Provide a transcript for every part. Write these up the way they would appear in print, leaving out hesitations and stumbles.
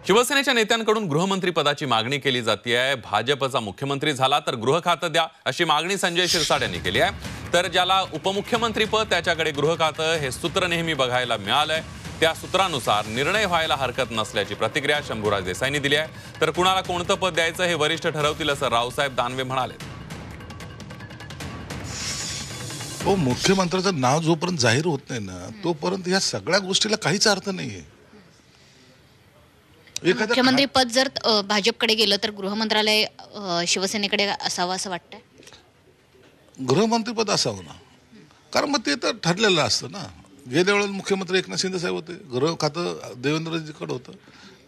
शिवसेनेच्या नेत्यांकडून गृहमंत्री पदाची मागणी केली जाते आहे। भाजपचा मुख्यमंत्री झाला तर गृह खातं द्या अशी मागणी संजय शिरसाट यांनी केली आहे। तर ज्याला उपमुख्यमंत्री पद त्याच्याकडे गृह खातं हे सूत्र नेहमी बघायला मिळालंय। त्या सूत्रानुसार निर्णय व्हायला हरकत नसल्याची प्रतिक्रिया शंभूराज देसाईंनी दिली आहे। तर कुणाला कोणतं पद द्यायचं हे वरिष्ठ ठरवतील असं रावसाहेब दानवे म्हणाले। मुख्यमंत्र्याचं नाव जोपर्यंत जाहीर होत नाही ना तोपर्यंत या सगळ्या गोष्टीला काहीच अर्थ नाहीये। मुख्यमंत्री पद जर भाजपकडे गेलं तर गृहमंत्रालय शिवसेनेकडे असावं असं वाटतंय। गृहमंत्री पद असावं ना, कारण मग ते तर ठरलेलं असतं ना। गेल्या वेळेला मुख्यमंत्री एकनाथ शिंदे साहेब होते, गृह खातं देवेंद्रजीकडे होतं,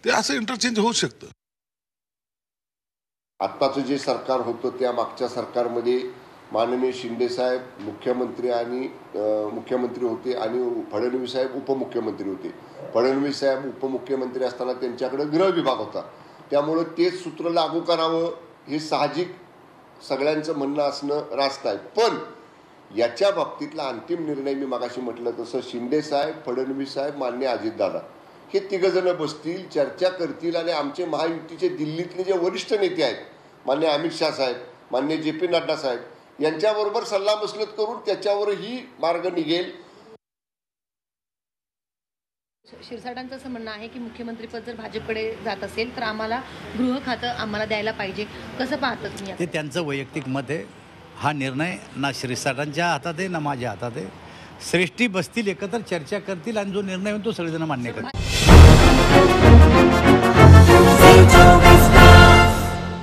ते असं इंटरचेंज होऊ शकतं। आत्ताचं जे सरकार होतं त्या मागच्या सरकारमध्ये माननीय शिंदे साहेब मुख्यमंत्री होते आणि फडणवीस साहेब उपमुख्यमंत्री होते। फडणवीस साहेब उपमुख्यमंत्री असताना त्यांच्याकडे गृह विभाग होता, त्यामुळे तेच सूत्र लागू करावं हे साहजिक सगळ्यांचं म्हणणं असणं रास्त आहे। पण याच्या बाबतीतला अंतिम निर्णय मी मागाशी म्हटलं तसं शिंदे साहेब, फडणवीस साहेब, माननीय अजितदादा हे तिघजण बसतील, चर्चा करतील आणि आमचे महायुतीचे दिल्लीतले जे वरिष्ठ नेते आहेत माननीय अमित शाह साहेब, माननीय JP नड्डा साहेब यांच्याबरोबर सल्लामसलत करून त्याच्यावरही मार्ग निघेल। शिरसाटांचं असं म्हणणं आहे की मुख्यमंत्रीपद जर भाजपकडे जात असेल तर आम्हाला गृह खातं आम्हाला द्यायला पाहिजे, कसं पाहता तुम्ही? ते त्यांचं वैयक्तिक मत आहे, हा निर्णय ना शिरसाटांच्या हातात आहे ना माझ्या हातात आहे। श्रेष्ठी बसतील, एकत्र चर्चा करतील आणि जो निर्णय होईल तो सगळेजण मान्य करतील।